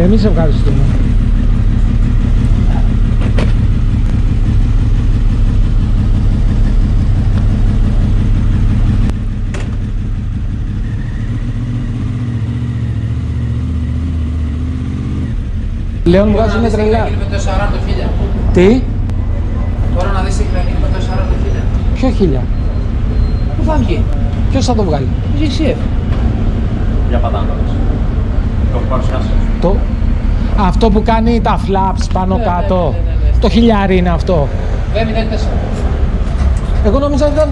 Εμείς ευχαριστούμε. Λέων βγάζουνε τρελά. Τι? Τώρα να δεις τι θα γίνει με το 40.000. Ποιο 1000? Πού θα βγει? Ποιος θα το βγάλει? GCF. Για πατάντας. Το έχω παρουσιάσει. Αυτό που κάνει τα flaps πάνω κάτω. Το 1000 είναι αυτό. V04. Εγώ νόμιζα ότι ήταν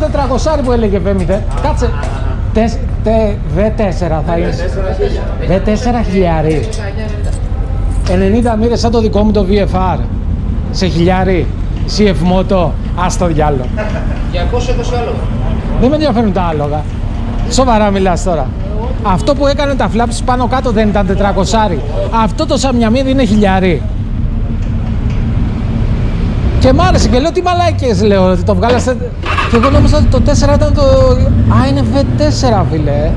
400 που έλεγε V0. Κάτσε. V4 θα είναι. V4 χιλιάρι. 90 μοίρες σαν το δικό μου το VFR. Σε χιλιάρι. Cfmoto. Ας το διάλογο. 220 άλογα. Δεν με ενδιαφέρουν τα άλογα. Σοβαρά μιλάς τώρα. Αυτό που έκανε τα flaps πάνω κάτω δεν ήταν 400. Αυτό το σαμιαμίδι είναι χιλιάρι. Και μ' άρεσε και λέω τι μαλάκες, λέω ότι το βγάλασε. Και εγώ νόμιζα ότι το 4 ήταν το... Α, είναι V4 φίλε.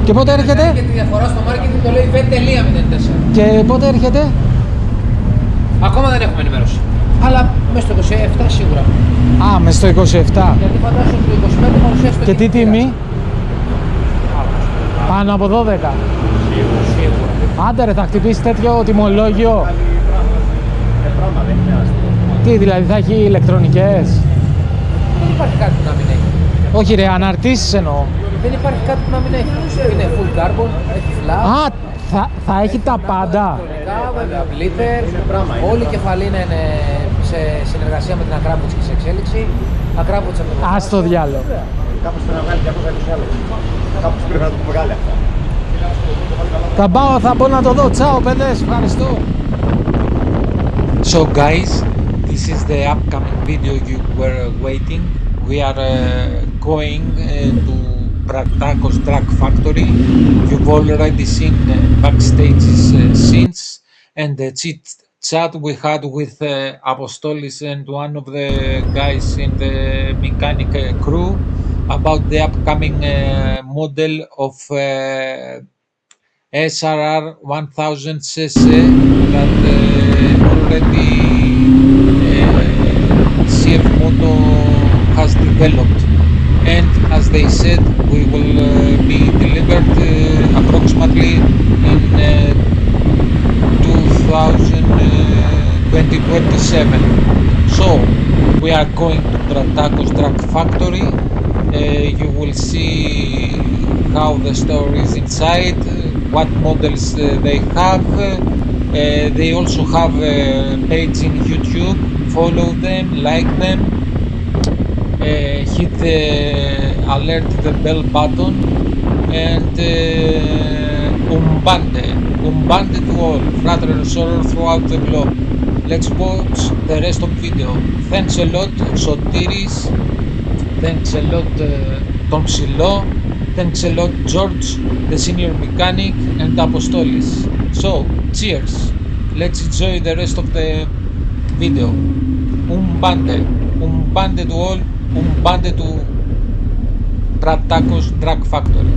Και πότε έρχεται? Και τη διαφορά στο marketing το λέει V.04. Και πότε έρχεται? Ακόμα δεν έχουμε ενημέρωση. Αλλά μέσα στο 27 σίγουρα. Α, μέσα στο 27. Γιατί φαντάζομαι ότι το 25 παρουσιάζει το Και τι τιμή? Πάνω από 12. Σίγουρα. Άντε ρε, θα χτυπήσει τέτοιο τιμολόγιο. Πράγμα δεν χρειάζεται. Τι, δηλαδή θα έχει ηλεκτρονικές? Δεν υπάρχει κάτι που να μην έχει. Όχι ρε, αναρτήσεις εννοώ. Δεν υπάρχει κάτι που να μην έχει. Είναι full carbon, έχει flash. Α, θα έχει τα πάντα. Βέβαια, blitter. Όλη η κεφαλίνα είναι σε συνεργασία με την Ακράποτς και σε εξέλιξη. Ακράποτς από το Ας το διάλογο. Κάπως πρέπει να βγάλει 220 άλλους. Κάπως πρέπει να το βγάλει αυτά. Θα πω να το δω. Τσάω παιδες, ευχαριστώ. So guys, this is the upcoming video you were waiting. We are going to Mpratakos Truck Factory. You've already seen backstage's scenes and the chit chat we had with Apostolis and one of the guys in the mechanic crew about the upcoming model of SRR 1000cc that already Cfmoto has developed, and as they said we will be delivered approximately in 2027. So we are going to Mpratakos Truck Factory. You will see how the store is inside, what models they have. They also have a page in YouTube. Follow them, like them, hit the alert the bell button, and UMBANDE to all, brother and sorrow throughout the globe. Let's watch the rest of the video. Thanks a lot Sotiris, thanks a lot Tom Silo, thanks a lot George, the senior mechanic, and Apostolis. So, cheers! Let's enjoy the rest of the video. UMBANDE to all, UMBANDE to Mpratakos Truck Factory.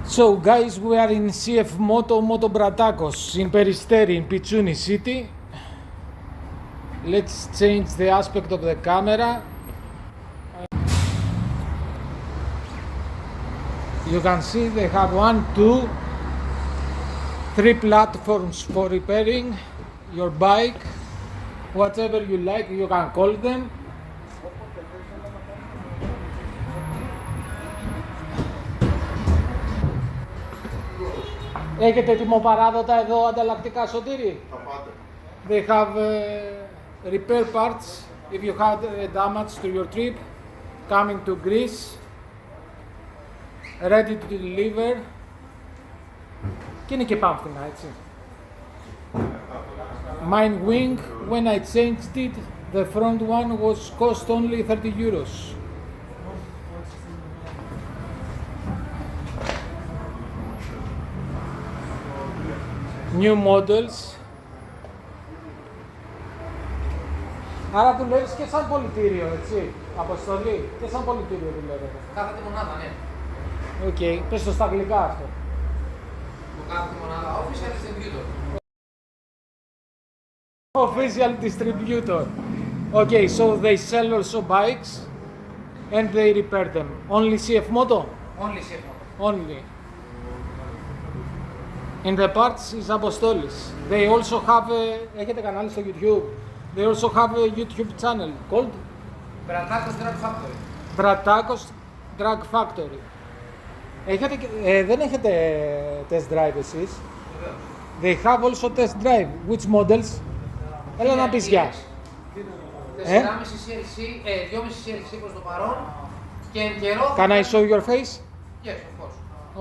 So guys, we are in Cfmoto Mpratakos in Peristeri in Pichouni city. Let's change the aspect of the camera. You can see they have 1, 2, 3 platforms for repairing your bike, whatever you like, you can call them. Έχετε τιμοπαράδοτα εδώ ανταλλακτικά, Σωτήρη? Θα πάτε. They have repair parts if you had damage to your trip coming to Greece, ready to deliver. Και είναι και πάμφθηνα, έτσι. Mine wing, when I changed it, the front one was cost only 30 euros. New models. Άρα δουλεύεις και σαν πολιτήριο, έτσι, Αποστολή, και σαν πολιτήριο δουλεύετε. Κάθε τη μονάδα, ναι. Οκ, πες το στα αγγλικά αυτό. Το κάθε τη μονάδα official distributor. Official distributor. Okay, so they sell also bikes and they repair them. Only Cfmoto? Only Cfmoto. Only. In the parts is Apostolis. They also have a... Έχετε κανάλι στο YouTube. They also have a YouTube channel called Mpratakos Drag Factory. Mpratakos Drag Factory. Έχετε, δεν έχετε test drive εσείς. They have also test drive. Which models? Έλα να πεις γεια. 4,5 CLC, 2,5 CLC προς το παρόν και εν καιρό... Can I show your face? Yes, of course.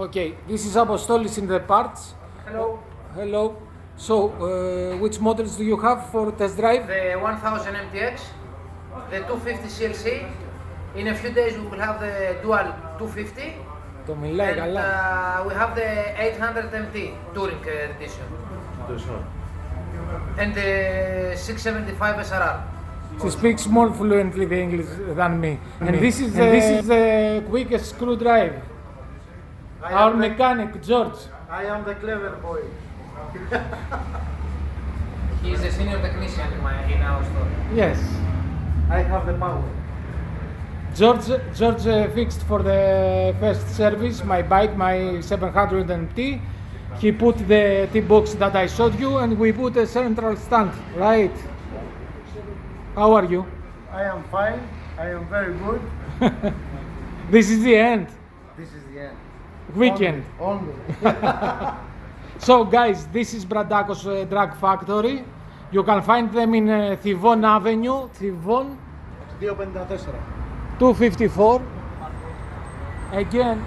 Okay, this is Apostolis in the parts. Hello. Hello. So, which models do you have for test drive? The 1000 MTX, the 250 CLC. In a few days we will have the dual 250. Το μιλάει And καλά. we have the 800 MT Touring edition. And the 675 SRR. She speaks more fluently the English than me. And this is the quickest screw drive. Our mechanic, George. I am the clever boy. He is the senior technician in our store. Yes. I have the power. George fixed for the first service my bike, my 700 MT. He put the T-box that I showed you and we put a central stand, right? How are you? I am fine. I am very good. This is the end. This is the end. Weekend. Only. So guys, this is Mpratakos Drag Factory. You can find them in Thivon Avenue, Thivon 254. 254. Again,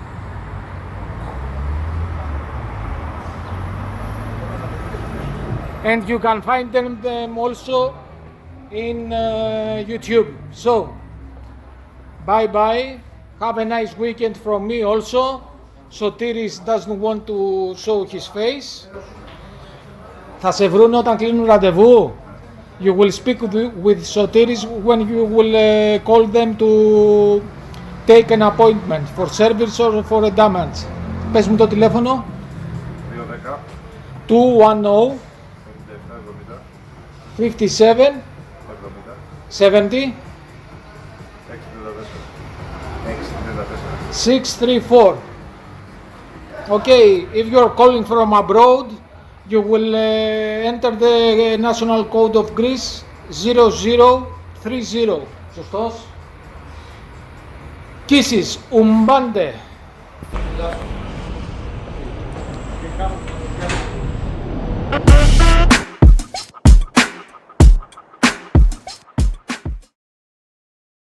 and you can find them also in YouTube. So, bye bye. Have a nice weekend from me also. Sotiris doesn't want to show his face. Θα σε βρουν όταν κλείνουν ραντεβού. You will speak with Sotiris when you will call them to take an appointment for service or for a damage. Πες μου το τηλέφωνο. 210 57 70 634. Okay, if you're calling from abroad, you will enter the national code of Greece 0030. Σωστός. Kisses, UMBANDE. Come.